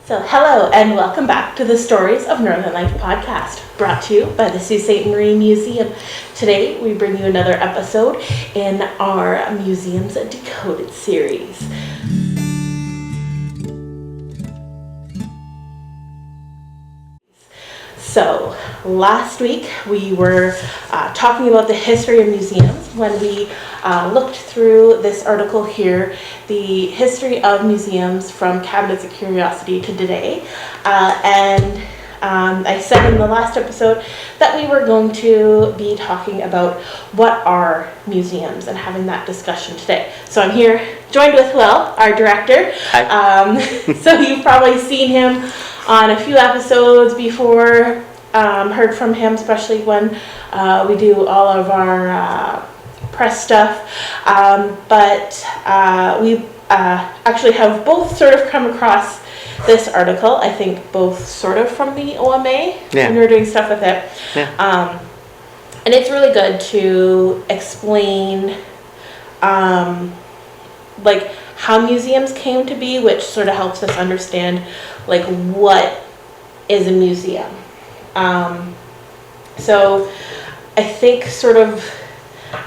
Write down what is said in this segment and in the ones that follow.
So hello and welcome back to the Stories of Northern Life podcast, brought to you by the Sault Ste. Marie Museum. Today we bring you another episode in our Museums Decoded series. So last week we were talking about the history of museums when we looked through this article here, the history of museums from cabinets of curiosity to today. I said in the last episode that we were going to be talking about what are museums and having that discussion today. So I'm here joined with Will, our director. Hi. So you've probably seen him on a few episodes before, heard from him, especially when we do all of our press stuff. But we actually have both sort of come across this article, I think both sort of from the OMA, when we were doing stuff with it. Yeah. And it's really good to explain like how museums came to be, which sort of helps us understand like what is a museum. So I think sort of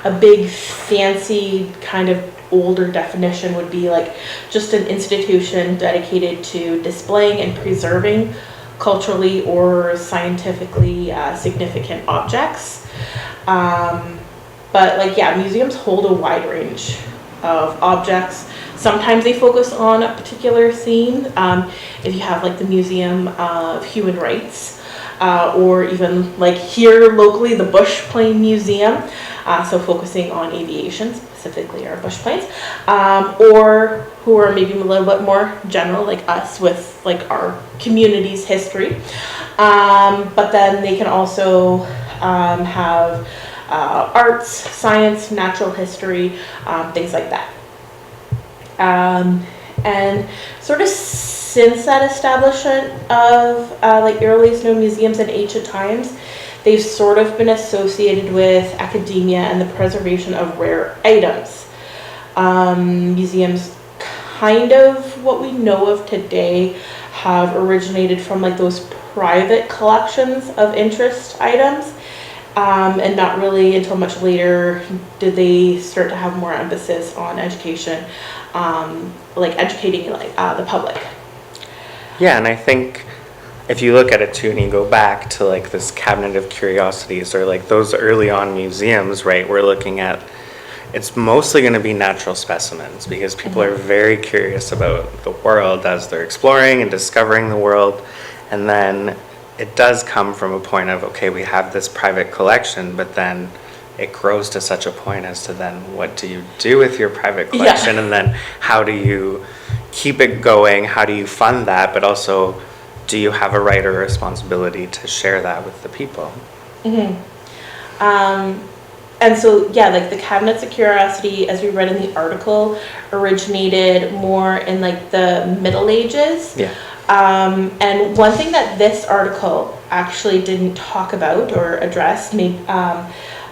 a big fancy kind of older definition would be like just an institution dedicated to displaying and preserving culturally or scientifically significant objects. But like, yeah, museums hold a wide range of objects. Sometimes they focus on a particular theme. If you have like the Museum of Human Rights, or even like here locally, the Bush Plane Museum, so focusing on aviation, specifically our bush planes, or who are maybe a little bit more general like us with like our community's history. But then they can also have arts, science, natural history, things like that. And sort of since that establishment of like earliest known museums in ancient times, they've sort of been associated with academia and the preservation of rare items. Museums, kind of what we know of today, have originated from like those private collections of interest items. And not really until much later did they start to have more emphasis on education, like educating like the public. Yeah, and I think if you look at it too and you go back to like this cabinet of curiosities or like those early on museums, right, we're looking at, it's mostly going to be natural specimens because people are very curious about the world as they're exploring and discovering the world. And then it does come from a point of, okay, we have this private collection, but then it grows to such a point as to then what do you do with your private collection? Yeah. And then how do you keep it going? How do you fund that? But also, do you have a right or responsibility to share that with the people? Mm-hmm. And so, yeah, like the cabinets of curiosity, as we read in the article, originated more in like the Middle Ages. Yeah. And one thing that this article actually didn't talk about or address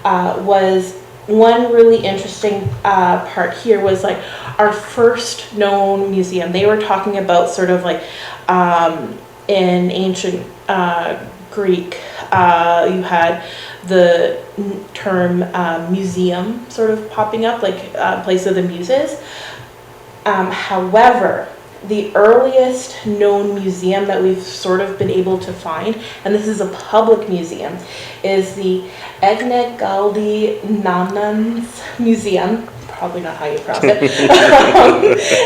was one really interesting part here was like our first known museum. They were talking about sort of like in ancient Greek, you had the term museum sort of popping up, like place of the muses. However, the earliest known museum that we've sort of been able to find, and this is a public museum, is the Egnegaldie Nanans Museum. Probably not how you pronounce it.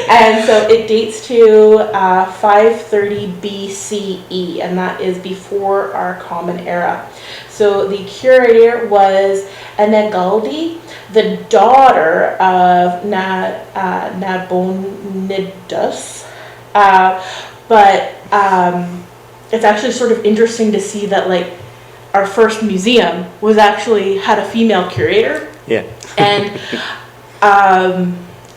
And so it dates to 530 BCE, and that is before our Common Era. So the curator was Egnegaldie, the daughter of Nabonidus. But it's actually sort of interesting to see that like our first museum was actually had a female curator. Yeah. And I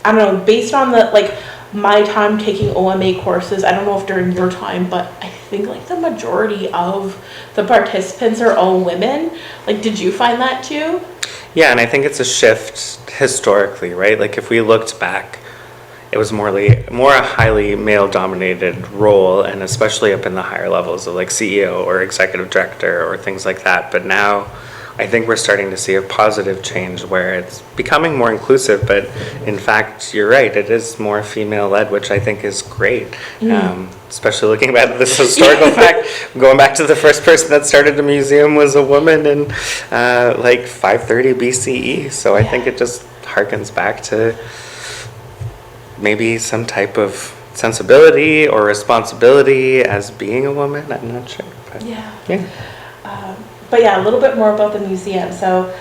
don't know, based on the like my time taking OMA courses, I don't know if during your time, but I think like the majority of the participants are all women. Like, did you find that too? Yeah, and I think it's a shift historically, right? Like if we looked back, it was more a highly male-dominated role, and especially up in the higher levels of like CEO or executive director or things like that. But now I think we're starting to see a positive change where it's becoming more inclusive, but in fact, you're right, it is more female-led, which I think is great. Especially looking at this historical fact, going back to the first person that started the museum was a woman in like 530 BCE. So I think it just harkens back to maybe some type of sensibility or responsibility as being a woman. I'm not sure. But But yeah, a little bit more about the museum. So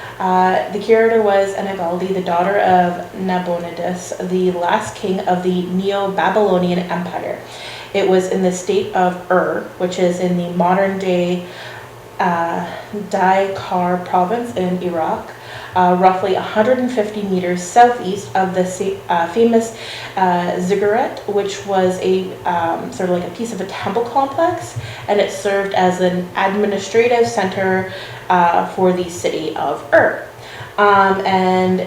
the curator was Anagaldi, the daughter of Nabonidus, the last king of the Neo-Babylonian Empire. It was in the state of which is in the modern-day Daikar province in Iraq, roughly 150 meters southeast of the famous ziggurat, which was a sort of like a piece of a temple complex, and it served as an administrative center for the city of and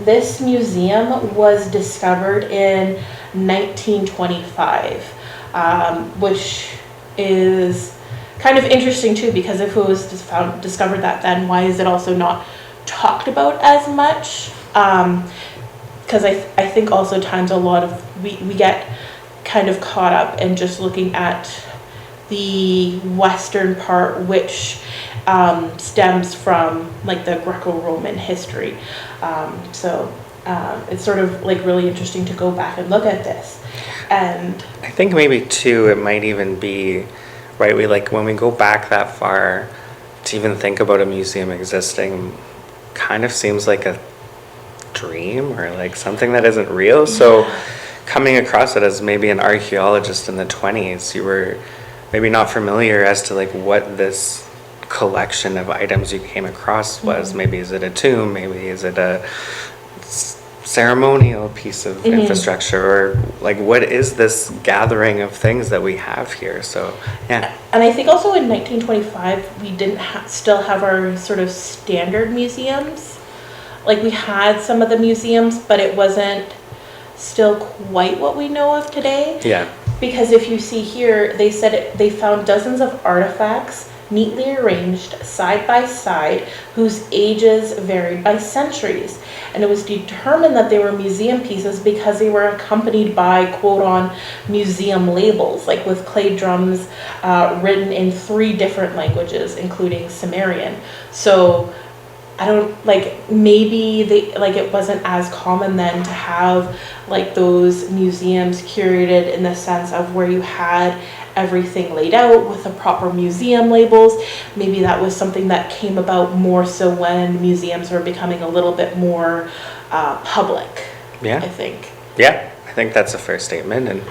this museum was discovered in 1925, which is kind of interesting too, because if it was discovered that then, why is it also not talked about as much? Because I think also times a lot of we get kind of caught up in just looking at the western part, which stems from like the Greco-Roman history. So it's sort of like really interesting to go back and look at this. And I think maybe too, it might even be, right, we like when we go back that far to even think about a museum existing kind of seems like a dream or like something that isn't real. So coming across it as maybe an archaeologist in the 20s, you were maybe not familiar as to like what this collection of items you came across was. Maybe is it a tomb, maybe is it a ceremonial piece of infrastructure, or like what is this gathering of things that we have here? So and I think also in 1925 we didn't still have our sort of standard museums. Like we had some of the museums, but it wasn't still quite what we know of today. Because if you see here, they said they found dozens of artifacts neatly arranged side by side whose ages varied by centuries, and it was determined that they were museum pieces because they were accompanied by quote-on museum labels, like with clay drums written in 3 different languages including Sumerian. So I don't like, maybe they like it wasn't as common then to have like those museums curated in the sense of where you had everything laid out with the proper museum labels. Maybe that was something that came about more so when museums were becoming a little bit more public. I think. I think that's a fair statement. And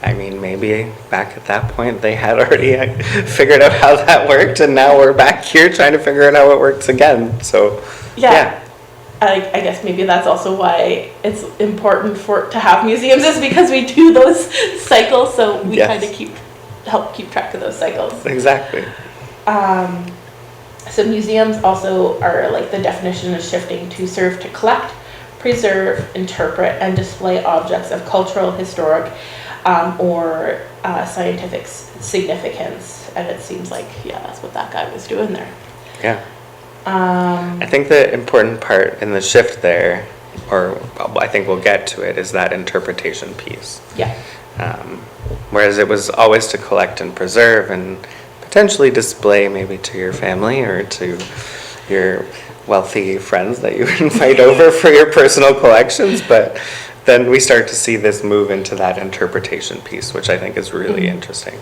I mean, maybe back at that point they had already figured out how that worked, and now we're back here trying to figure out how it works again. So I guess maybe that's also why it's important to have museums, is because we do those cycles, so we kind of help keep track of those cycles. Exactly. So museums also are, like the definition is shifting to serve to collect, preserve, interpret, and display objects of cultural, historic, or scientific significance. And it seems like, that's what that guy was doing there. I think the important part in the shift there, or I think we'll get to it, is that interpretation piece. Whereas it was always to collect and preserve and potentially display maybe to your family or to your wealthy friends that you invite over for your personal collections, but then we start to see this move into that interpretation piece, which I think is really interesting.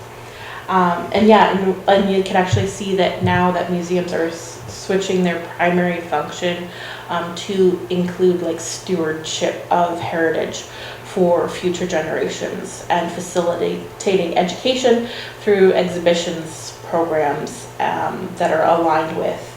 And you can actually see that now that museums are switching their primary function to include like stewardship of heritage for future generations and facilitating education through exhibitions, programs that are aligned with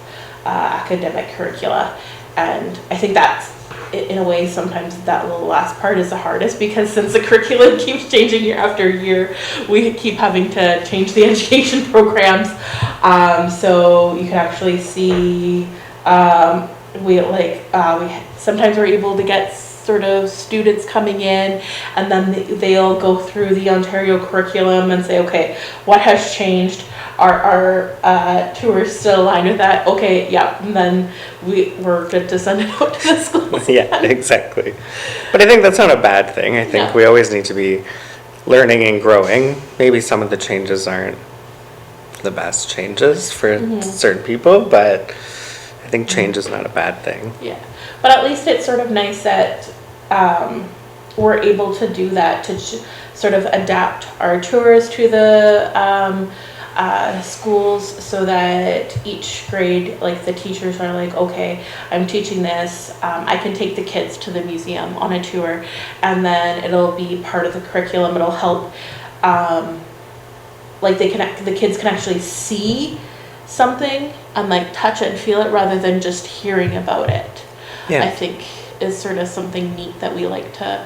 academic curricula. And I think that's, in a way, sometimes that little last part is the hardest, because since the curriculum keeps changing year after year, we keep having to change the education programs. So you can actually see we sometimes we're able to get sort of students coming in, and then they'll go through the Ontario curriculum and say, okay, what has changed? Are tours still aligned with that? Okay, yeah, and then we're good to send it out to the schools. Yeah, exactly. But I think that's not a bad thing. I think No. we always need to be learning and growing. Maybe some of the changes aren't the best changes for certain people, but I think change is not a bad thing. Yeah, but at least it's sort of nice that we're able to do that, to sort of adapt our tours to the schools, so that each grade, like the teachers are like, okay, I'm teaching this, I can take the kids to the museum on a tour, and then it'll be part of the curriculum. It'll help, like the kids can actually see something and like touch it and feel it, rather than just hearing about it. Yeah. I think is sort of something neat that we like to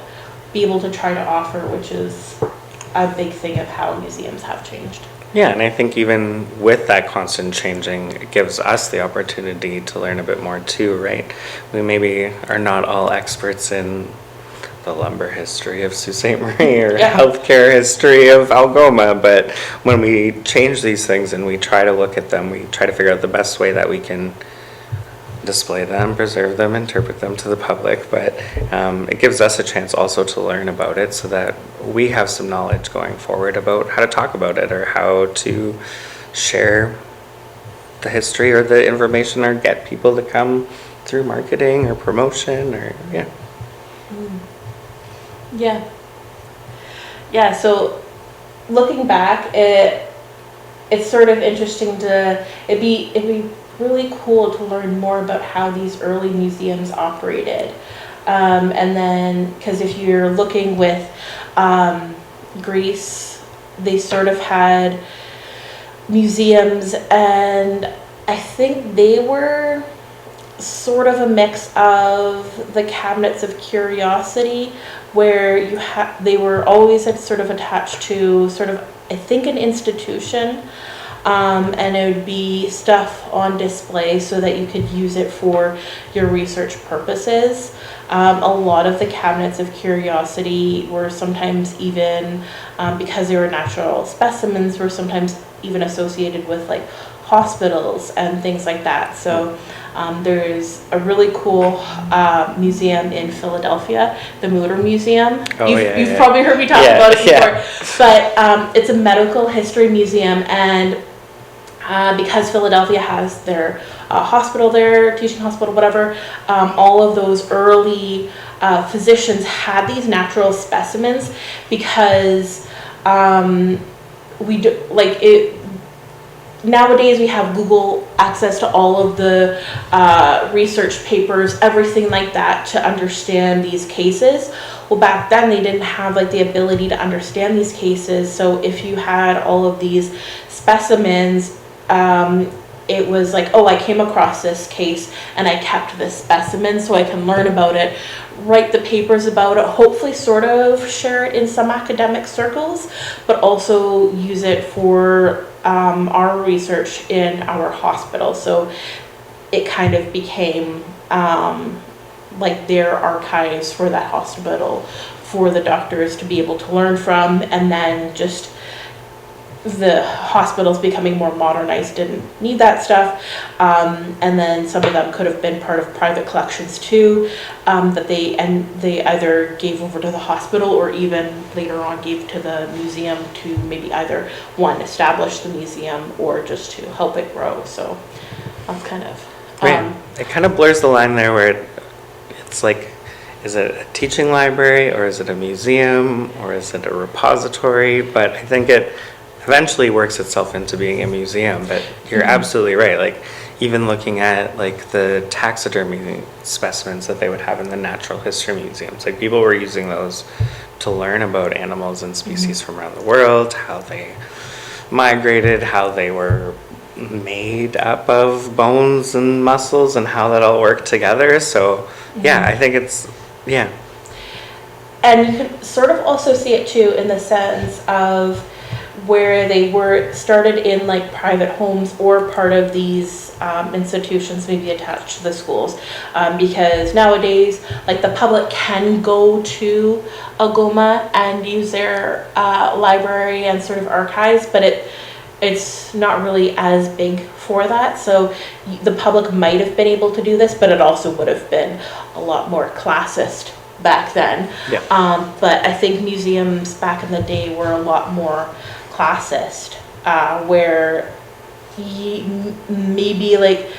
be able to try to offer, which is a big thing of how museums have changed. Yeah, and I think even with that constant changing, it gives us the opportunity to learn a bit more too, right? We maybe are not all experts in the lumber history of Sault Ste. Marie or healthcare history of Algoma, but when we change these things and we try to look at them, we try to figure out the best way that we can display them, preserve them, interpret them to the public, but it gives us a chance also to learn about it, so that we have some knowledge going forward about how to talk about it, or how to share the history or the information, or get people to come through marketing or promotion, or Yeah, so looking back, it's sort of interesting to, it'd be really cool to learn more about how these early museums operated. And then, because if you're looking with Greece, they sort of had museums, and I think they were sort of a mix of the cabinets of curiosity, where they were always sort of attached to sort of, I think, an institution. And it would be stuff on display so that you could use it for your research purposes. A lot of the cabinets of curiosity were sometimes even, because they were natural specimens, were sometimes even associated with like hospitals and things like that. So there's a really cool museum in Philadelphia, the Mutter Museum. You've probably heard me talk about it before, but it's a medical history museum, and because Philadelphia has their hospital there, teaching hospital, whatever, all of those early physicians had these natural specimens, because nowadays we have Google access to all of the research papers, everything like that, to understand these cases. Well, back then they didn't have like the ability to understand these cases, so if you had all of these specimens, it was like, oh, I came across this case and I kept this specimen so I can learn about it, write the papers about it, hopefully sort of share it in some academic circles, but also use it for our research in our hospital. So it kind of became like their archives for that hospital, for the doctors to be able to learn from, and then just the hospitals becoming more modernized didn't need that stuff, and then some of them could have been part of private collections too, that they either gave over to the hospital, or even later on gave to the museum to maybe either establish the museum, or just to help it grow. So that's kind of right. It kind of blurs the line there, where it's like, is it a teaching library, or is it a museum, or is it a repository? But I think it eventually works itself into being a museum. But you're absolutely right. Like, even looking at like the taxidermy specimens that they would have in the natural history museums, like people were using those to learn about animals and species from around the world, how they migrated, how they were made up of bones and muscles, and how that all worked together. So yeah, I think it's, and you can sort of also see it too in the sense of where they were started in like private homes or part of these institutions maybe attached to the schools, because nowadays like the public can go to Agoma and use their library and sort of archives, but it's not really as big for that. So the public might have been able to do this, but it also would have been a lot more classist back then. Yeah. But I think museums back in the day were a lot more classist, where maybe like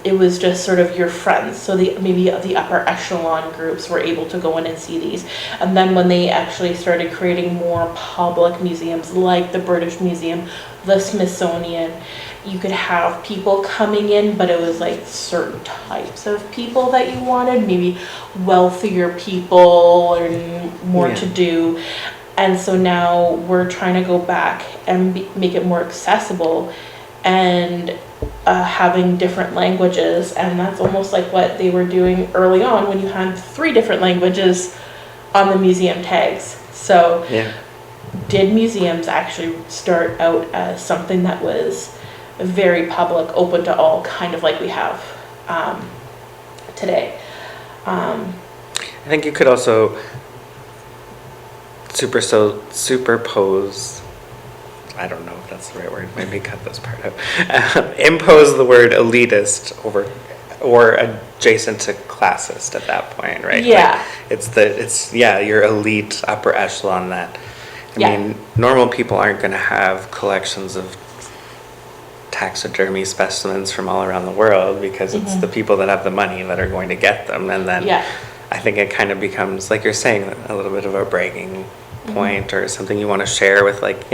it was just sort of your friends. So maybe the upper echelon groups were able to go in and see these. And then when they actually started creating more public museums like the British Museum, the Smithsonian, you could have people coming in, but it was like certain types of people that you wanted, maybe wealthier people and more to do. And so now we're trying to go back and make it more accessible and having different languages. And that's almost like what they were doing early on when you had 3 different languages on the museum tags. So did museums actually start out as something that was very public, open to all, kind of like we have today? I think you could also superpose, I don't know if that's the right word, maybe cut this part out, impose the word elitist over or adjacent to classist at that point, right? Yeah. Like it's your elite upper echelon that, I mean, normal people aren't going to have collections of taxidermy specimens from all around the world because it's the people that have the money that are going to get them. And then I think it kind of becomes, like you're saying, a little bit of a bragging point or something you want to share with, like,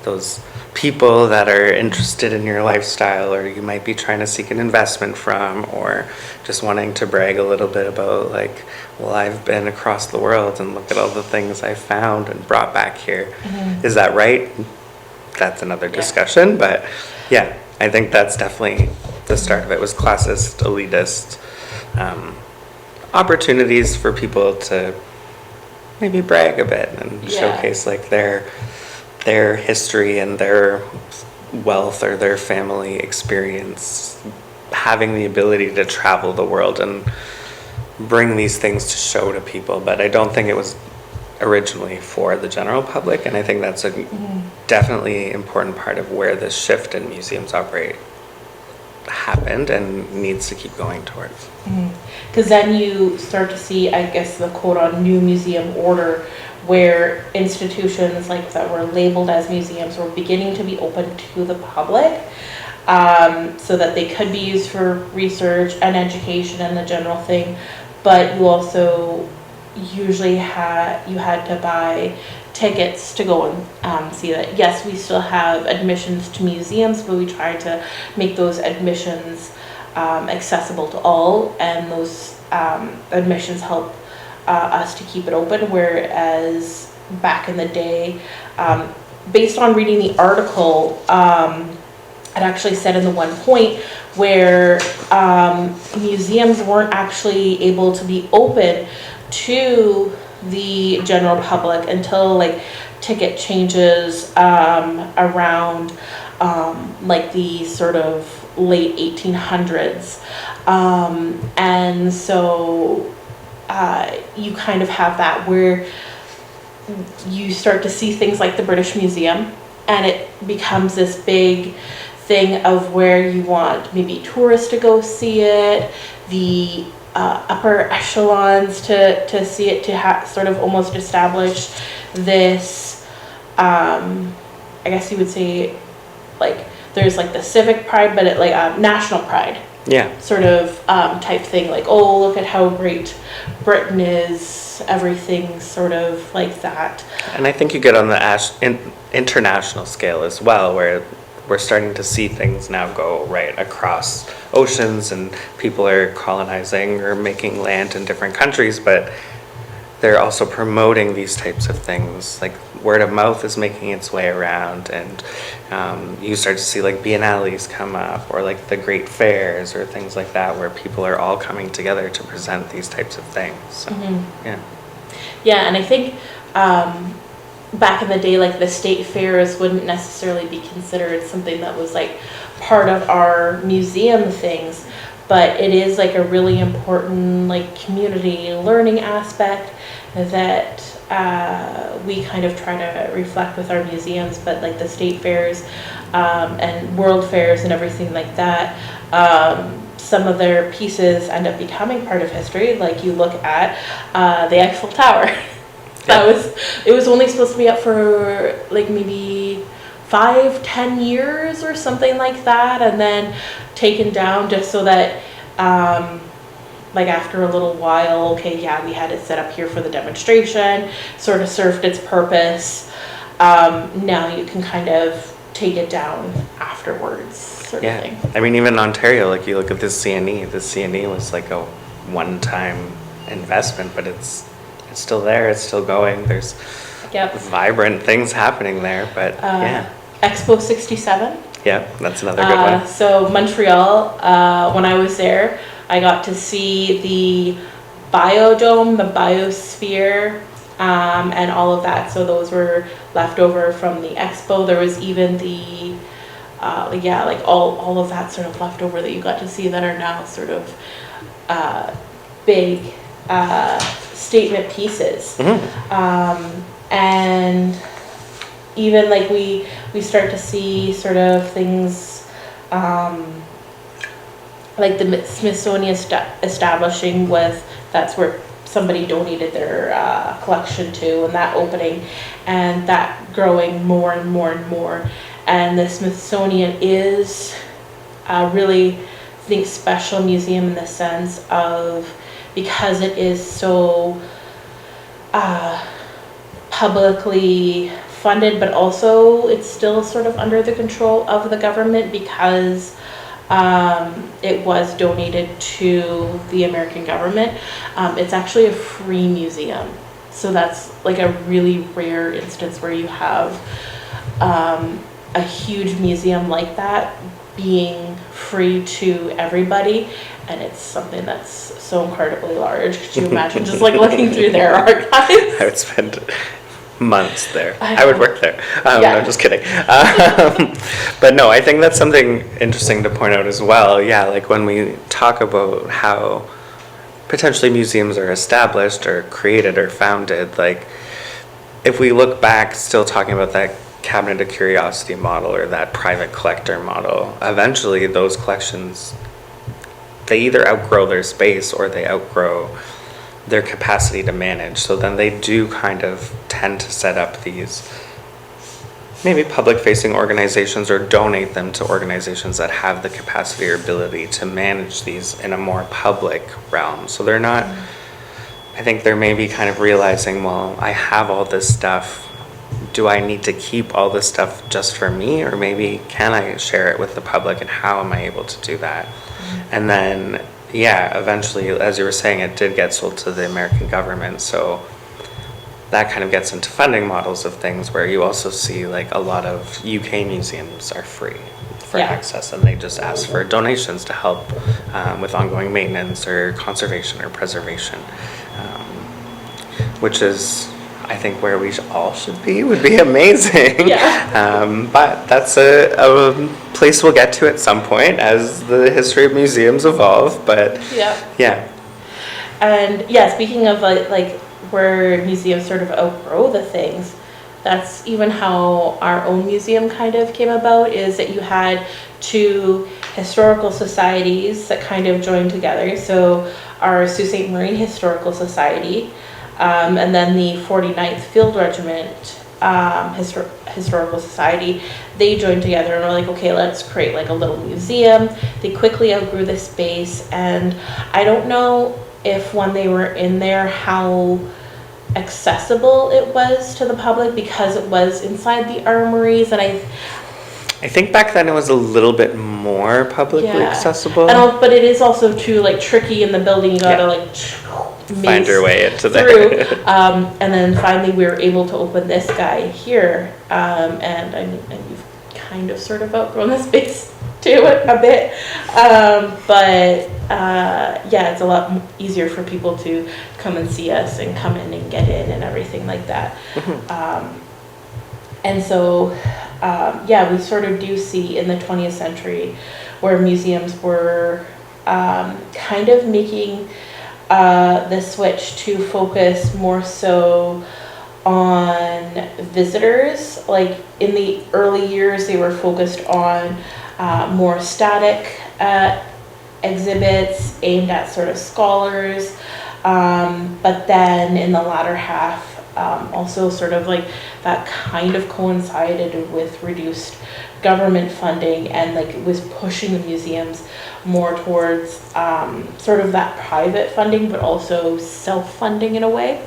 those people that are interested in your lifestyle, or you might be trying to seek an investment from, or just wanting to brag a little bit about, like, well, I've been across the world and look at all the things I found and brought back here. Is that right? That's another discussion, but I think that's definitely the start of it, was classist, elitist, opportunities for people to maybe brag a bit and showcase like their history and their wealth or their family experience, having the ability to travel the world and bring these things to show to people. But I don't think it was originally for the general public, and I think that's a definitely important part of where this shift in museums operate happened and needs to keep going towards. Because then you start to see, I guess, the quote on new museum order, where institutions like that were labeled as museums were beginning to be open to the public, so that they could be used for research and education and the general thing. But you also usually had to buy tickets to go and see that. Yes, we still have admissions to museums, but we try to make those admissions accessible to all, and those admissions help us to keep it open. Whereas back in the day, based on reading the article, it actually said in the one point where museums weren't actually able to be open to the general public until like ticket changes around like the sort of late 1800s, and so you kind of have that where you start to see things like the British Museum, and it becomes this big thing of where you want maybe tourists to go see it, the upper echelons to see it, to sort of almost establish this, I guess you would say, like, there's like the civic pride, but it like national pride. Sort of type thing, like, oh, look at how great Britain is, everything sort of like that. And I think you get on the international scale as well, where we're starting to see things now go right across oceans, and people are colonizing or making land in different countries, but they're also promoting these types of things. Like, word of mouth is making its way around, and you start to see like biennales come up, or like the great fairs or things like that, where people are all coming together to present these types of things. So, Yeah, and I think back in the day, like the state fairs wouldn't necessarily be considered something that was like part of our museum things, but it is like a really important like community learning aspect that we kind of try to reflect with our museums. But like the state fairs and world fairs and everything like that, some of their pieces end up becoming part of history. Like you look at the Eiffel Tower. It was only supposed to be up for like maybe 5-10 years or something like that, and then taken down just so that like after a little while, okay, yeah, we had it set up here for the demonstration, sort of served its purpose. Now you can kind of take it down afterwards, sort of thing. I mean, even in Ontario, like you look at this CNE. The CNE was like a one-time investment, but it's still there. It's still going. There's vibrant things happening there. But Expo 67. Yeah, that's another good one. So Montreal, when I was there, I got to see the biodome, the biosphere, and all of that. So those were left over from the expo. There was even the, like all of that sort of leftover that you got to see that are now sort of big statement pieces. And even like we start to see sort of things like the Smithsonian establishing with, that's where somebody donated their collection to, and that opening, and that growing more and more and more. And the Smithsonian is a really, I think, special museum in the sense of, because it is so publicly funded, but also it's still sort of under the control of the government because it was donated to the American government. It's actually a free museum. So that's like a really rare instance where you have a huge museum like that being free to everybody. And it's something that's so incredibly large. Could you imagine just like looking through their archives? I would spend months there. I would work there. No, I'm just kidding. But no, I think that's something interesting to point out as well. Yeah, like when we talk about how potentially museums are established or created or founded, like if we look back, still talking about that cabinet of curiosity model or that private collector model, eventually those collections, they either outgrow their space or they outgrow their capacity to manage. So then they do kind of tend to set up these maybe public-facing organizations or donate them to organizations that have the capacity or ability to manage these in a more public realm. So they're not, I think they're maybe kind of realizing, well, I have all this stuff. Do I need to keep all this stuff just for me, or maybe can I share it with the public, and how am I able to do that? And then, yeah, eventually, as you were saying, it did get sold to the American government. So that kind of gets into funding models of things where you also see like a lot of UK museums are free for access, and they just ask for donations to help with ongoing maintenance or conservation or preservation, which is, I think, where we all should be. Would be amazing. But that's a place we'll get to at some point as the history of museums evolve. But and speaking of like where museums sort of outgrow the things, that's even how our own museum kind of came about, is that you had two historical societies that kind of joined together. So our Sault Ste. Marie Historical Society, and then the 49th Field Regiment Historical Society, they joined together and were like, okay, let's create like a little museum. They quickly outgrew the space, and I don't know if when they were in there how accessible it was to the public, because it was inside the armories, and I think back then it was a little bit more publicly accessible. And but it is also too like tricky in the building. You gotta like find your way into there. And then finally we were able to open this guy here, and you've kind of sort of outgrown the space too a bit, but it's a lot easier for people to come and see us and come in and get in and everything like that. And so, yeah, we sort of do see in the 20th century where museums were kind of making the switch to focus more so on visitors. Like in the early years, they were focused on more static exhibits aimed at sort of scholars. But then in the latter half, also sort of like that kind of coincided with reduced government funding, and like it was pushing the museums more towards sort of that private funding, but also self-funding in a way,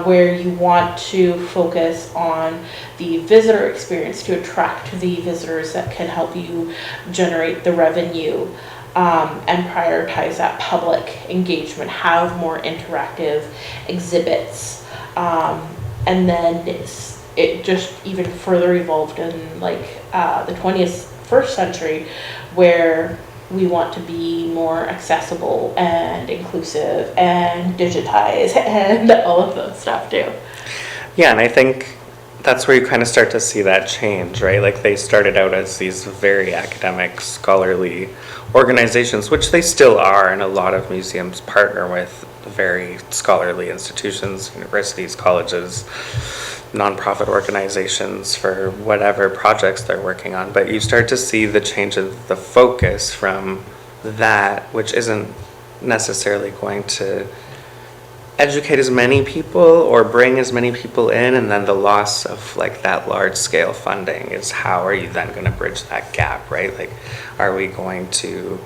where you want to focus on the visitor experience to attract the visitors that can help you generate the revenue, and prioritize that public engagement, have more interactive exhibits. And then it just even further evolved in like the 21st century, where we want to be more accessible and inclusive and digitize and all of those stuff too. Yeah, and I think that's where you kind of start to see that change, right? Like they started out as these very academic, scholarly organizations, which they still are, and a lot of museums partner with very scholarly institutions, universities, colleges, nonprofit organizations for whatever projects they're working on. But you start to see the change of the focus from that, which isn't necessarily going to educate as many people or bring as many people in, and then the loss of like that large scale funding is how are you then going to bridge that gap, right? Like, are we going to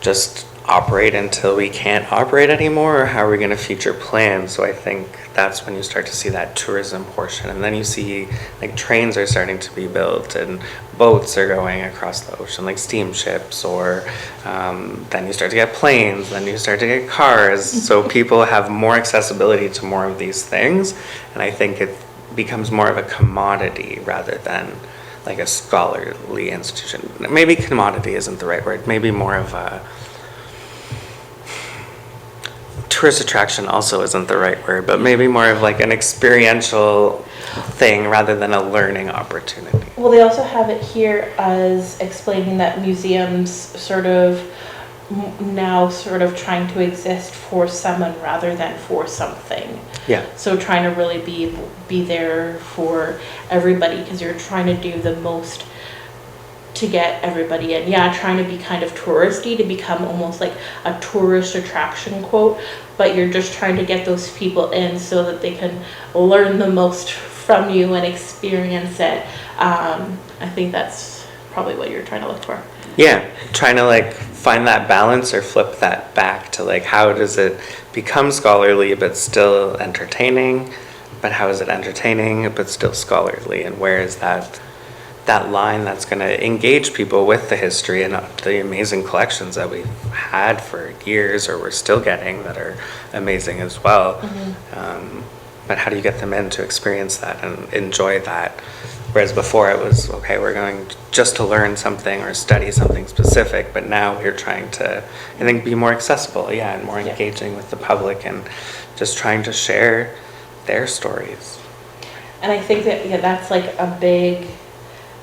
just operate until we can't operate anymore, or how are we going to future plan? So I think that's when you start to see that tourism portion, and then you see like trains are starting to be built and boats are going across the ocean, like steamships, or then you start to get planes, then you start to get cars. So people have more accessibility to more of these things, and I think it becomes more of a commodity rather than like a scholarly institution. Maybe commodity isn't the right word, maybe more of a tourist attraction also isn't the right word, but maybe more of like an experiential thing rather than a learning opportunity. Well, they also have it here as explaining that museums sort of now sort of trying to exist for someone rather than for something. Yeah. So trying to really be there for everybody, because you're trying to do the most to get everybody in. Yeah, trying to be kind of touristy to become almost like a tourist attraction quote, but you're just trying to get those people in so that they can learn the most from you and experience it. I think that's probably what you're trying to look for. Yeah, trying to like find that balance or flip that back to like how does it become scholarly but still entertaining, but how is it entertaining but still scholarly, and where is that line that's going to engage people with the history and the amazing collections that we've had for years or we're still getting that are amazing as well. Mm-hmm. But how do you get them in to experience that and enjoy that? Whereas before it was, okay, we're going just to learn something or study something specific, but now we're trying to, I think, be more accessible, and more engaging with the public and just trying to share their stories. And I think that, that's like a big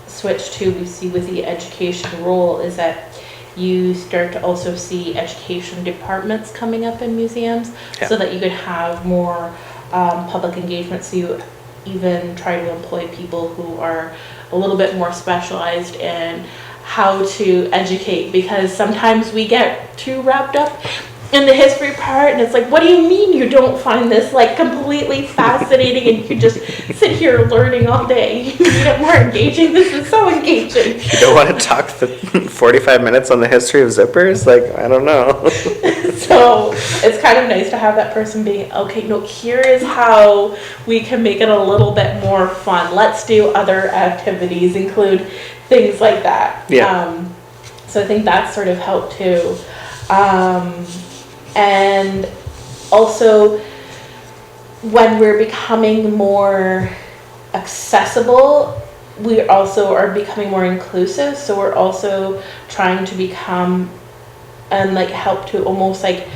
switch too we see with the education role, is that you start to also see education departments coming up in museums, so that you could have more public engagement. So you even try to employ people who are a little bit more specialized in how to educate, because sometimes we get too wrapped up in the history part, and it's like, what do you mean you don't find this like completely fascinating and you could just sit here learning all day? You need it more engaging. This is so engaging. You don't want to talk for 45 minutes on the history of zippers? Like, I don't know. So it's kind of nice to have that person being, okay, no, here is how we can make it a little bit more fun. Let's do other activities, include things like that. So I think that sort of helped too. And also, when we're becoming more accessible, we also are becoming more inclusive. So we're also trying to become and like help to almost like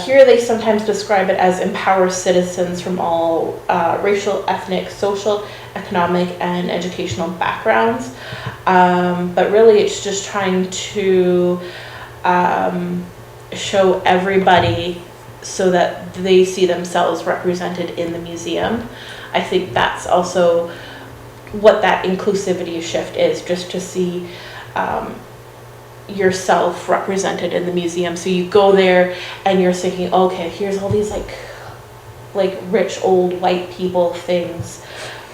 Here they sometimes describe it as empower citizens from all racial, ethnic, social, economic, and educational backgrounds. But really it's just trying to show everybody so that they see themselves represented in the museum. I think that's also what that inclusivity shift is, just to see yourself represented in the museum. So you go there and you're thinking, okay, here's all these like rich old white people things,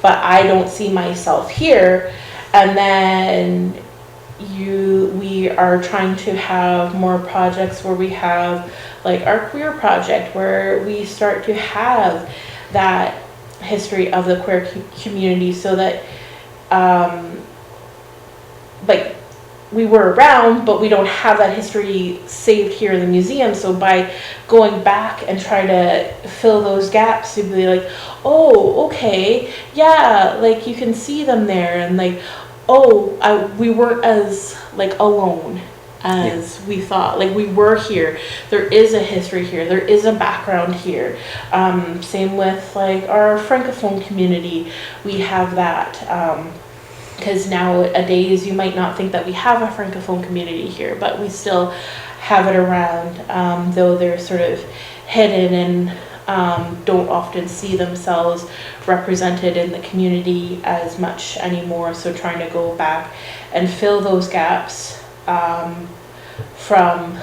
but I don't see myself here. And then we are trying to have more projects where we have like our queer project, where we start to have that history of the queer community, so that like we were around, but we don't have that history saved here in the museum. So by going back and try to fill those gaps, you'd be like, oh, okay, yeah, like you can see them there, and like, oh, we weren't as like alone as we thought. Like we were here. There is a history here. There is a background here. Same with like our Francophone community. We have that. Because nowadays you might not think that we have a Francophone community here, but we still have it around, though they're sort of hidden and don't often see themselves represented in the community as much anymore. So trying to go back and fill those gaps from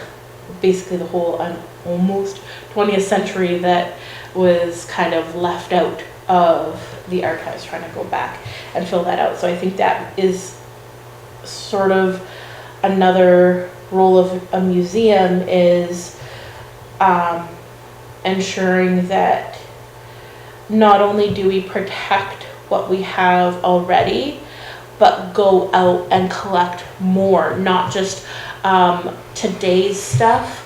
basically the whole almost 20th century that was kind of left out of the archives, trying to go back and fill that out. So I think that is sort of another role of a museum, is ensuring that not only do we protect what we have already, but go out and collect more, not just today's stuff,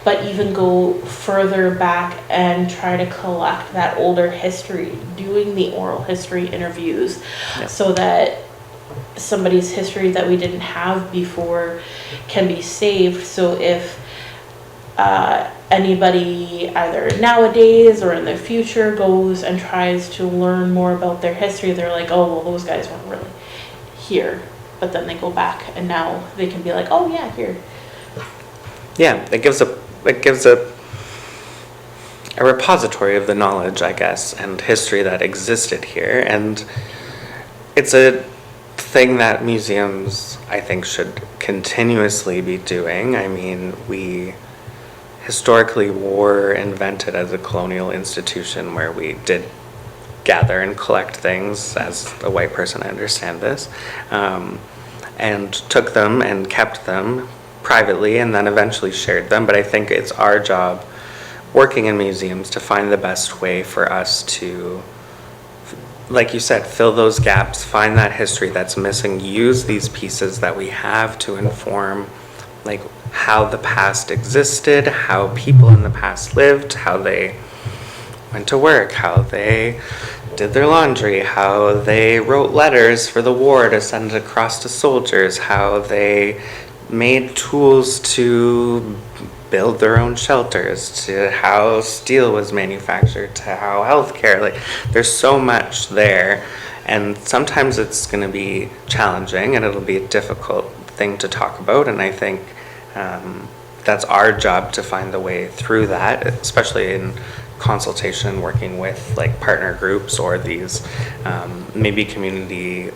but even go further back and try to collect that older history, doing the oral history interviews, so that somebody's history that we didn't have before can be saved. So if anybody either nowadays or in the future goes and tries to learn more about their history, they're like, oh, well, those guys weren't really here. But then they go back and now they can be like, oh yeah, here. Yeah, it gives a repository of the knowledge, I guess, and history that existed here. And it's a thing that museums, I think, should continuously be doing. I mean, we historically were invented as a colonial institution where we did gather and collect things. As a white person, I understand this, and took them and kept them privately and then eventually shared them. But I think it's our job working in museums to find the best way for us to, like you said, fill those gaps, find that history that's missing, use these pieces that we have to inform like how the past existed, how people in the past lived, how they went to work, how they did their laundry, how they wrote letters for the war to send across to soldiers, how they made tools to build their own shelters, to how steel was manufactured, to how healthcare, like there's so much there. And sometimes it's going to be challenging and it'll be a difficult thing to talk about. And I think that's our job to find the way through that, especially in consultation, working with like partner groups or these maybe community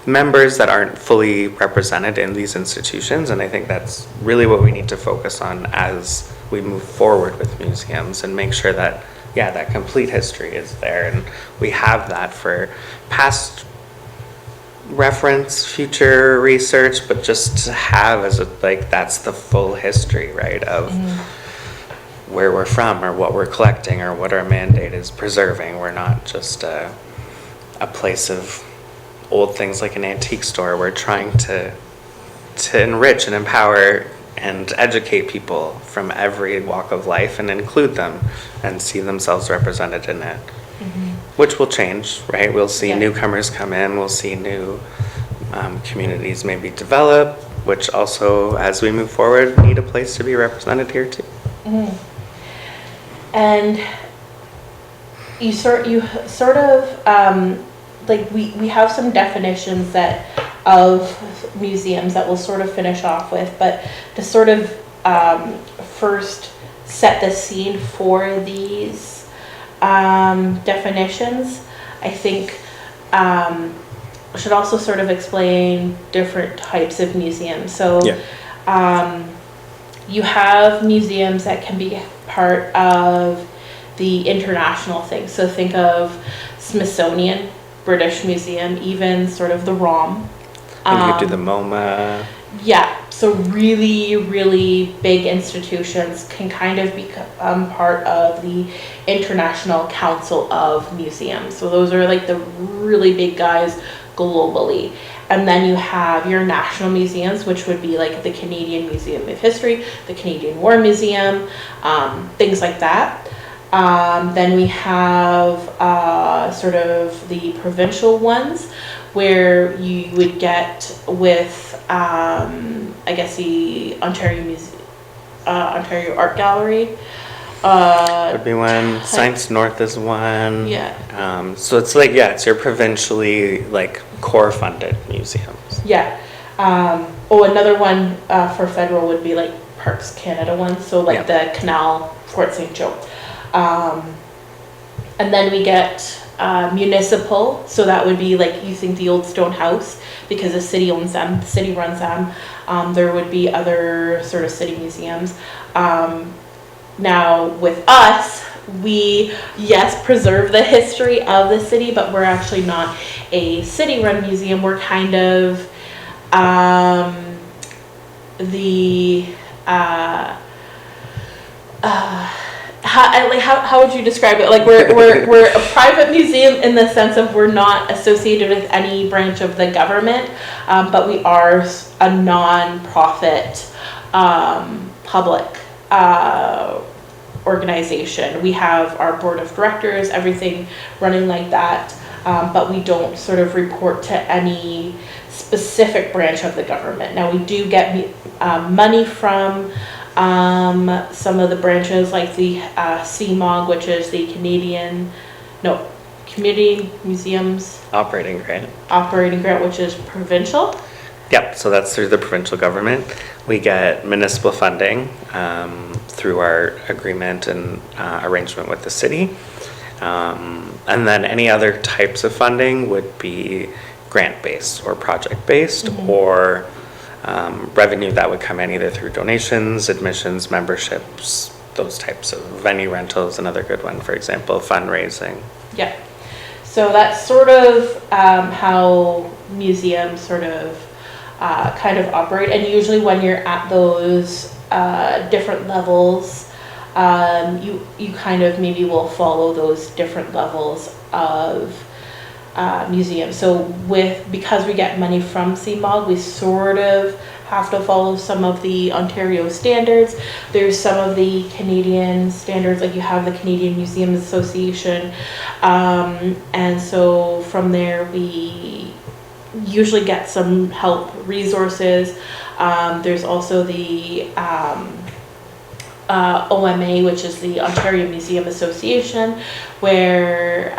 members that aren't fully represented in these institutions. And I think that's really what we need to focus on as we move forward with museums, and make sure that, yeah, that complete history is there and we have that for past reference, future research, but just to have as a, like, that's the full history, right, of where we're from or what we're collecting or what our mandate is preserving. We're not just a place of old things like an antique store. We're trying to enrich and empower and educate people from every walk of life and include them and see themselves represented in it, which will change, right? We'll see newcomers come in, we'll see new communities maybe develop, which also, as we move forward, need a place to be represented here too. And you sort of like we have some definitions of museums that we'll sort of finish off with, but to sort of first set the scene for these definitions, I think should also sort of explain different types of museums. So you have museums that can be part of the international thing. So think of Smithsonian, British Museum, even sort of the ROM. And you could do the MoMA. Yeah, so really, really big institutions can kind of become part of the International Council of Museums. So those are like the really big guys globally. And then you have your national museums, which would be like the Canadian Museum of History, the Canadian War Museum, things like that. Then we have sort of the provincial ones, where you would get with, I guess, the Ontario Art Gallery. Would be one. Science North is one. Yeah. So it's like, it's your provincially like core funded museums. Yeah. Another one for federal would be like Parks Canada ones. So like the Canal, Fort St. Joe. And then we get municipal, so that would be like, you think the old stone house, because the city owns them, the city runs them. There would be other sort of city museums. Now with us, we preserve the history of the city, but we're actually not a city-run museum. We're kind of how would you describe it? Like we're a private museum in the sense of we're not associated with any branch of the government, but we are a non-profit public organization. We have our board of directors, everything running like that, but we don't sort of report to any specific branch of the government. Now we do get money from some of the branches, like the CMOG, which is the Community Museums Operating grant, which is provincial. Yep, so that's through the provincial government. We get municipal funding through our agreement and arrangement with the city. And then any other types of funding would be grant-based or project-based, or revenue that would come in either through donations, admissions, memberships, those types of venue rentals. Another good one, for example, fundraising. Yeah. So that's sort of how museums sort of kind of operate. And usually when you're at those different levels, you kind of maybe will follow those different levels of museums. So because we get money from CMOG, we sort of have to follow some of the Ontario standards. There's some of the Canadian standards, like you have the Canadian Museums Association, and so from there we usually get some help, resources. There's also the OMA, which is the Ontario Museum Association, where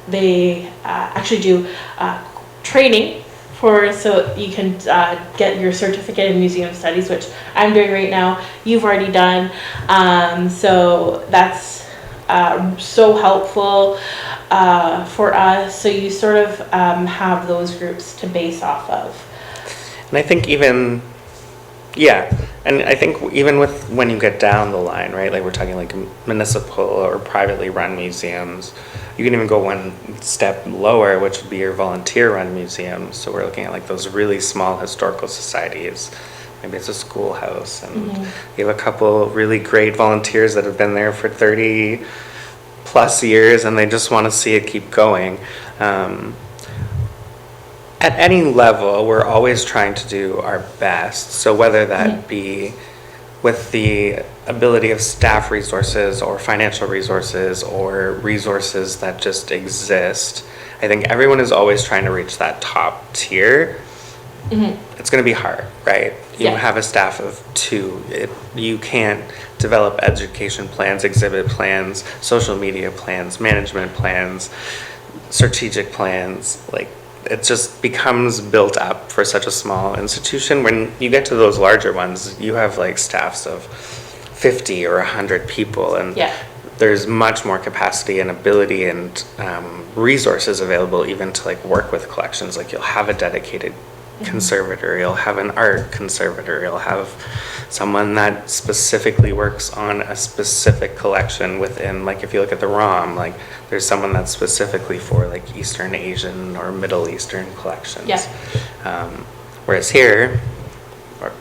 they actually do training so you can get your certificate in museum studies, which I'm doing right now. You've already done. So that's so helpful for us. So you sort of have those groups to base off of. And I think even with when you get down the line, right, like we're talking like municipal or privately run museums, you can even go one step lower, which would be your volunteer run museums. So we're looking at like those really small historical societies. Maybe it's a schoolhouse, and you have a couple really great volunteers that have been there for 30 plus years, and they just want to see it keep going. At any level, we're always trying to do our best. So whether that be with the ability of staff resources or financial resources or resources that just exist, I think everyone is always trying to reach that top tier. it's going to be hard, right? You Yeah. have a staff of 2. You can't develop education plans, exhibit plans, social media plans, management plans, strategic plans. Like, it just becomes built up for such a small institution. When you get to those larger ones, you have like staffs of 50 or 100 people, and Yeah. there's much more capacity and ability and resources available even to like work with collections. Like, you'll have a dedicated conservator, you'll have an art conservator, you'll have someone that specifically works on a specific collection within, like, if you look at the ROM, like, there's someone that's specifically for like Eastern Asian or Middle Eastern collections. Yeah. Whereas here,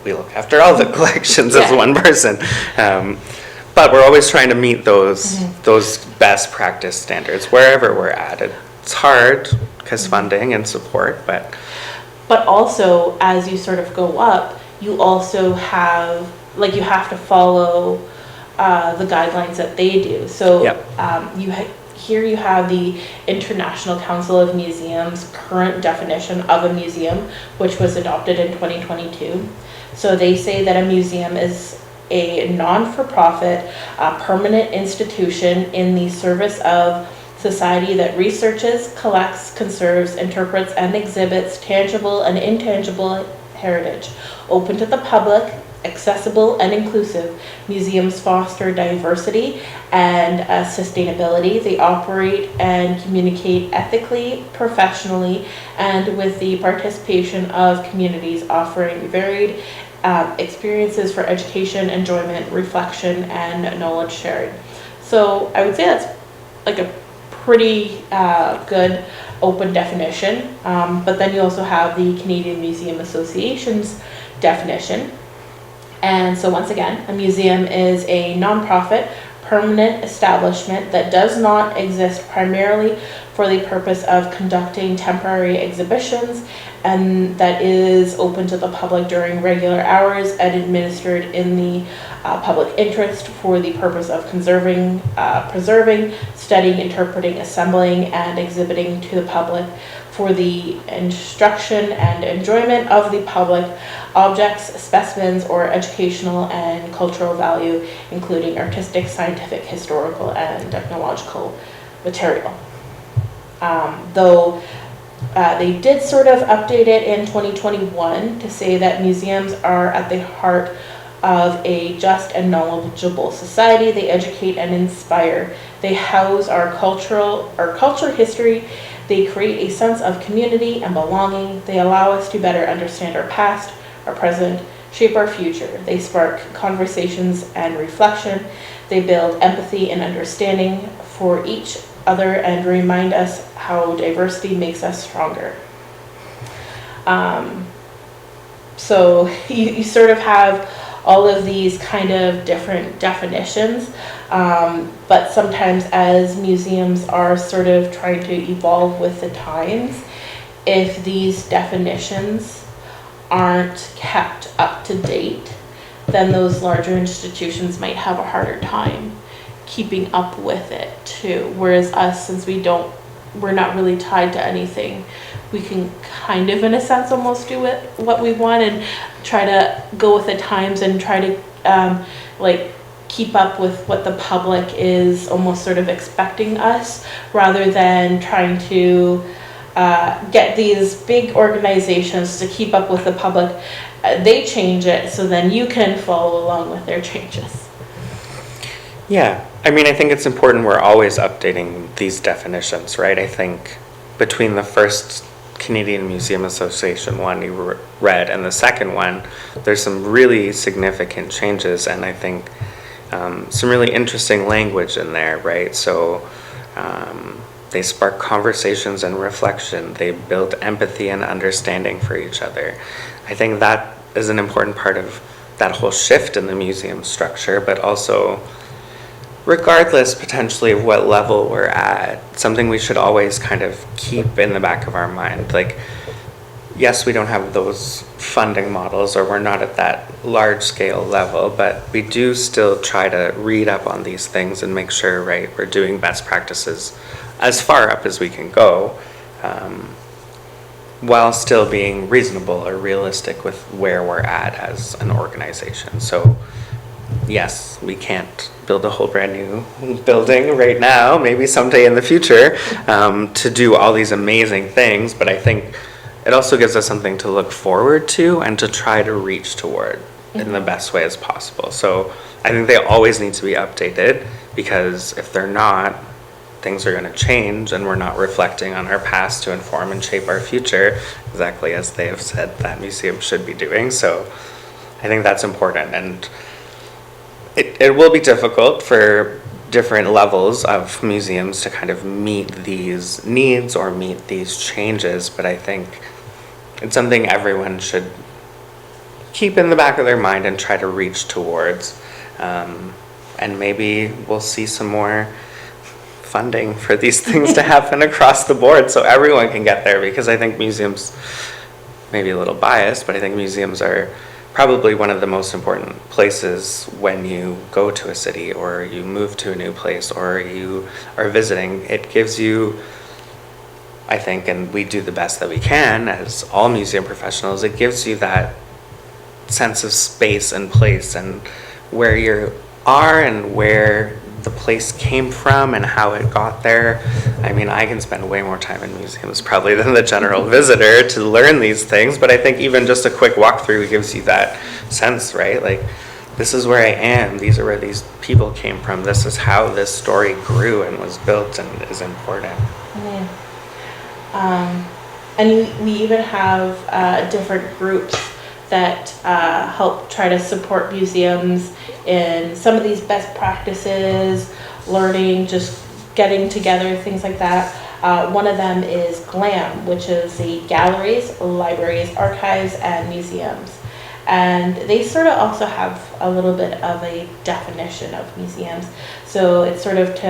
we look after all the collections as one person. But we're always trying to meet those best practice standards wherever we're at. It's hard because funding and support, But also, as you sort of go up, you also have, like, you have to follow the guidelines that they do. So here you have the International Council of Museums' current definition of a museum, which was adopted in 2022. So they say that a museum is a non-for-profit, permanent institution in the service of society that researches, collects, conserves, interprets, and exhibits tangible and intangible heritage, open to the public, accessible and inclusive. Museums foster diversity and sustainability. They operate and communicate ethically, professionally, and with the participation of communities, offering varied experiences for education, enjoyment, reflection, and knowledge sharing. So I would say that's like a pretty good open definition, but then you also have the Canadian Museum Association's definition. And so once again, a museum is a nonprofit, permanent establishment that does not exist primarily for the purpose of conducting temporary exhibitions, and that is open to the public during regular hours and administered in the public interest for the purpose of conserving, preserving, studying, interpreting, assembling, and exhibiting to the public for the instruction and enjoyment of the public objects, specimens, or educational and cultural value, including artistic, scientific, historical, and technological material. Though they did sort of update it in 2021 to say that museums are at the heart of a just and knowledgeable society. They educate and inspire. They house our culture history. They create a sense of community and belonging. They allow us to better understand our past, our present, shape our future. They spark conversations and reflection. They build empathy and understanding for each other and remind us how diversity makes us stronger. So you sort of have all of these kind of different definitions, but sometimes as museums are sort of trying to evolve with the times, if these definitions aren't kept up to date, then those larger institutions might have a harder time keeping up with it too. Whereas us, since we're not really tied to anything, we can kind of, in a sense, almost do what we want and try to go with the times and try to like keep up with what the public is almost sort of expecting us, rather than trying to get these big organizations to keep up with the public. They change it, so then you can follow along with their changes. Yeah, I mean, I think it's important we're always updating these definitions, right? I think between the first Canadian Museum Association one you read and the second one, there's some really significant changes, and I think some really interesting language in there, right? So they spark conversations and reflection. They build empathy and understanding for each other. I think that is an important part of that whole shift in the museum structure, but also, regardless potentially of what level we're at, something we should always kind of keep in the back of our mind. Like, yes, we don't have those funding models, or we're not at that large scale level, but we do still try to read up on these things and make sure, right, we're doing best practices as far up as we can go. while still being reasonable or realistic with where we're at as an organization. So yes, we can't build a whole brand new building right now, maybe someday in the future, to do all these amazing things, but I think it also gives us something to look forward to and to try to reach toward in the best way as possible. So I think they always need to be updated, because if they're not, things are going to change, and we're not reflecting on our past to inform and shape our future, exactly as they have said that museum should be doing. So I think that's important, and it will be difficult for different levels of museums to kind of meet these needs or meet these changes, but I think it's something everyone should keep in the back of their mind and try to reach towards. And maybe we'll see some more funding for these things to happen across the board so everyone can get there, because I think museums, maybe a little biased, but I think museums are probably one of the most important places when you go to a city or you move to a new place or you are visiting. It gives you, I think, and we do the best that we can as all museum professionals, it gives you that sense of space and place and where you are and where the place came from and how it got there. I mean, I can spend way more time in museums probably than the general visitor to learn these things, but I think even just a quick walkthrough gives you that sense, right? Like, this is where I am, these are where these people came from, this is how this story grew and was built and is important. And we even have different groups that help try to support museums in some of these best practices, learning, just getting together, things like that. One of them is GLAM, which is the Galleries, Libraries, Archives, and Museums. And they sort of also have a little bit of a definition of museums. So it's sort of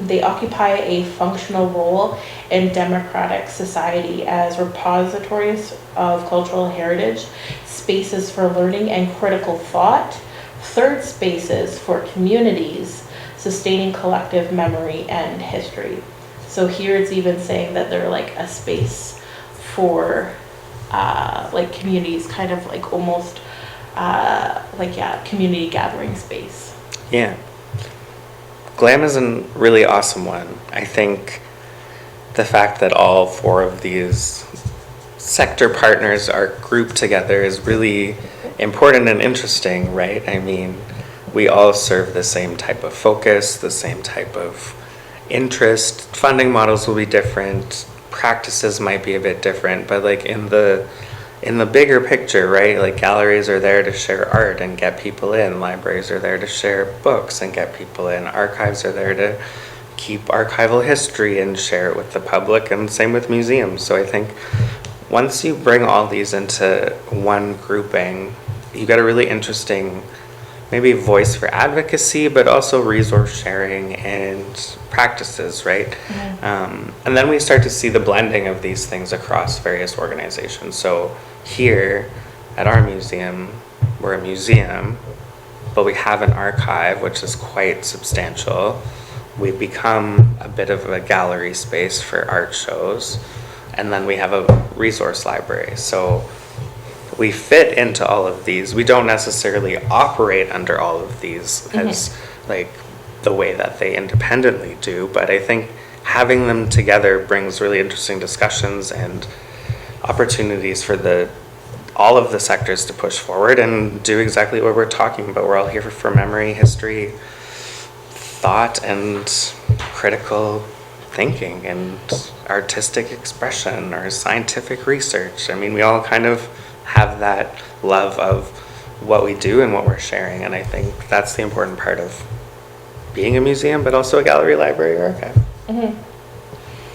they occupy a functional role in democratic society as repositories of cultural heritage, spaces for learning and critical thought, third spaces for communities, sustaining collective memory and history. So here it's even saying that they're like a space for like communities, kind of like almost community gathering space. Yeah. GLAM is a really awesome one. I think the fact that all four of these sector partners are grouped together is really important and interesting, right? I mean, we all serve the same type of focus, the same type of interest. Funding models will be different, practices might be a bit different, but like in the bigger picture, right? Like, galleries are there to share art and get people in. Libraries are there to share books and get people in. Archives are there to keep archival history and share it with the public, and same with museums. So I think once you bring all these into one grouping, you get a really interesting maybe voice for advocacy, but also resource sharing and practices, right? Mm-hmm. And then we start to see the blending of these things across various organizations. So here at our museum, we're a museum, but we have an archive, which is quite substantial. We've become a bit of a gallery space for art shows, and then we have a resource library. So we fit into all of these. We don't necessarily operate under all of these as like the way that they independently do, but I think having them together brings really interesting discussions and opportunities for all of the sectors to push forward and do exactly what we're talking about. We're all here for memory, history, thought, and critical thinking and artistic expression or scientific research. I mean, we all kind of have that love of what we do and what we're sharing, and I think that's the important part of being a museum, but also a gallery, library, or archive. Mm-hmm.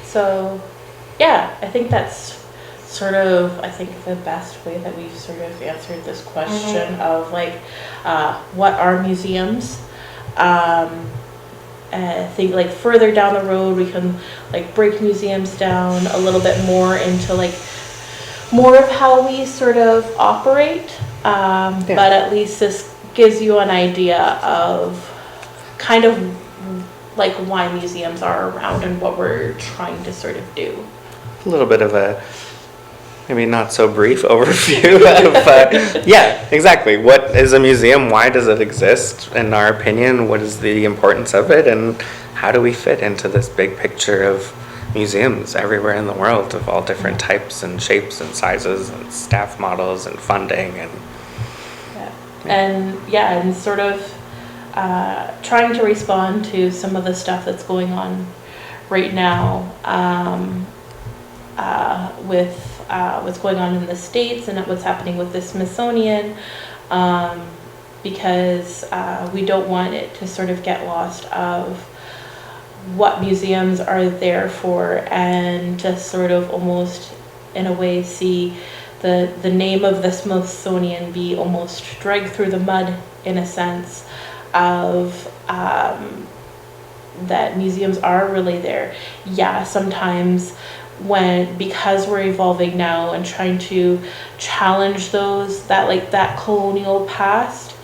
So, yeah, I think that's sort of, I think, the best way that we've sort of answered this question of like, what are museums? I think like further down the road, we can like break museums down a little bit more into like more of how we sort of operate, but at least this gives you an idea of kind of like why museums are around and what we're trying to sort of do. A little bit of a maybe not so brief overview of, yeah, exactly. What is a museum? Why does it exist? In our opinion, what is the importance of it? And how do we fit into this big picture of museums everywhere in the world of all different types and shapes and sizes and staff models and funding and and sort of trying to respond to some of the stuff that's going on right now with what's going on in the States and what's happening with the Smithsonian, because we don't want it to sort of get lost of what museums are there for, and to sort of almost in a way see the name of the Smithsonian be almost dragged through the mud in a sense of that museums are really there. Yeah, sometimes because we're evolving now and trying to challenge that colonial past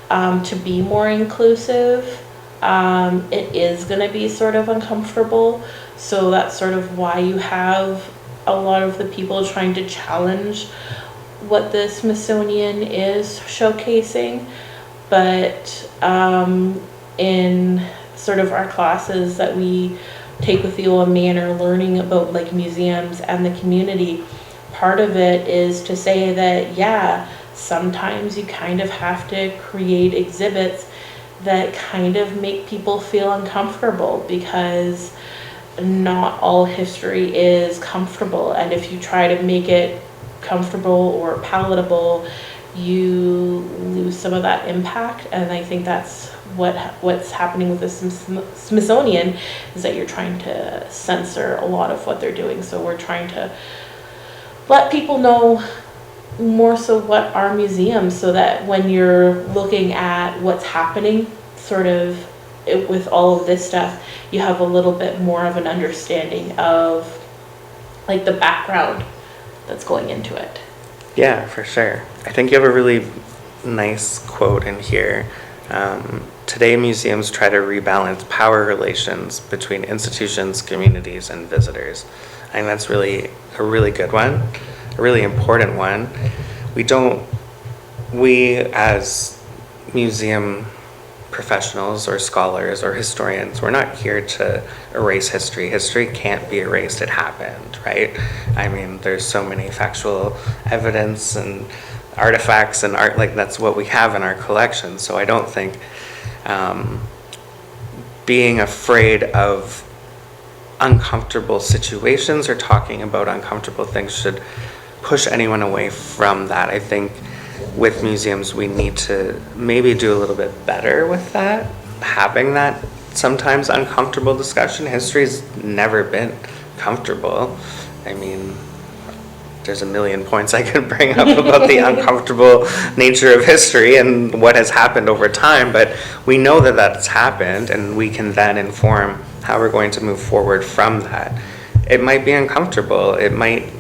to be more inclusive, it is going to be sort of uncomfortable. So that's sort of why you have a lot of the people trying to challenge what the Smithsonian is showcasing. But in sort of our classes that we take with the OMA and are learning about like museums and the community, part of it is to say that, yeah, sometimes you kind of have to create exhibits that kind of make people feel uncomfortable, because not all history is comfortable, and if you try to make it comfortable or palatable, you lose some of that impact. And I think that's what's happening with the Smithsonian, is that you're trying to censor a lot of what they're doing. So we're trying to let people know more so what are museums, so that when you're looking at what's happening sort of with all of this stuff, you have a little bit more of an understanding of like the background that's going into it. Yeah, for sure. I think you have a really nice quote in here. Today, museums try to rebalance power relations between institutions, communities, and visitors. I think that's really a really good one, a really important one. We as museum professionals or scholars or historians, we're not here to erase history. History can't be erased. It happened, right? I mean, there's so many factual evidence and artifacts and art, like that's what we have in our collection. So I don't think being afraid of uncomfortable situations or talking about uncomfortable things should push anyone away from that. I think with museums, we need to maybe do a little bit better with that, having that sometimes uncomfortable discussion. History's never been comfortable. I mean, there's a million points I could bring up about the uncomfortable nature of history and what has happened over time, but we know that that's happened, and we can then inform how we're going to move forward from that. It might be uncomfortable. It might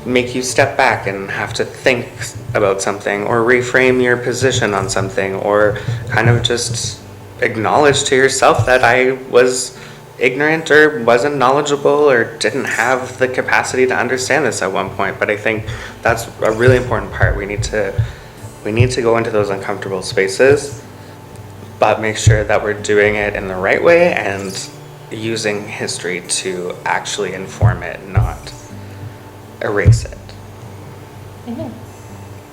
make you step back and have to think about something, or reframe your position on something, or kind of just acknowledge to yourself that I was ignorant or wasn't knowledgeable or didn't have the capacity to understand this at one point. But I think that's a really important part. We need to go into those uncomfortable spaces, but make sure that we're doing it in the right way and using history to actually inform it, not erase it.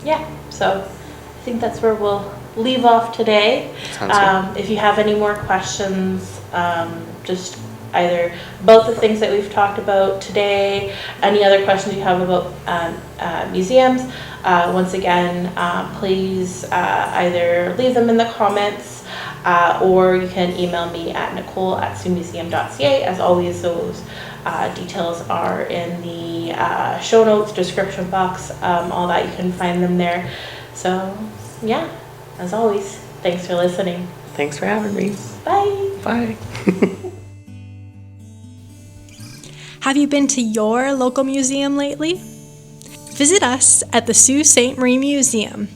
Yeah, so I think that's where we'll leave off today. Sounds good. If you have any more questions, just either about the things that we've talked about today, any other questions you have about museums, once again, please either leave them in the comments, or you can email me at nicole@siumuseum.ca. As always, those details are in the show notes, description box, all that. You can find them there. So yeah, as always, thanks for listening. Thanks for having me. Bye. Bye. Have you been to your local museum lately? Visit us at the Sault Ste. Marie Museum,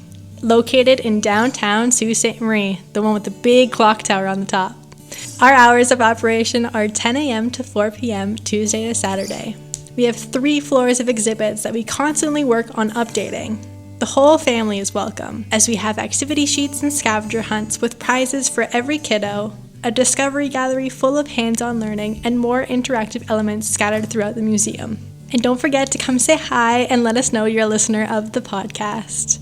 located in downtown Sault Ste. Marie, the one with the big clock tower on the top. Our hours of operation are 10 a.m. to 4 p.m. Tuesday to Saturday. We have 3 floors of exhibits that we constantly work on updating. The whole family is welcome, as we have activity sheets and scavenger hunts with prizes for every kiddo, a discovery gallery full of hands-on learning, and more interactive elements scattered throughout the museum. And don't forget to come say hi and let us know you're a listener of the podcast.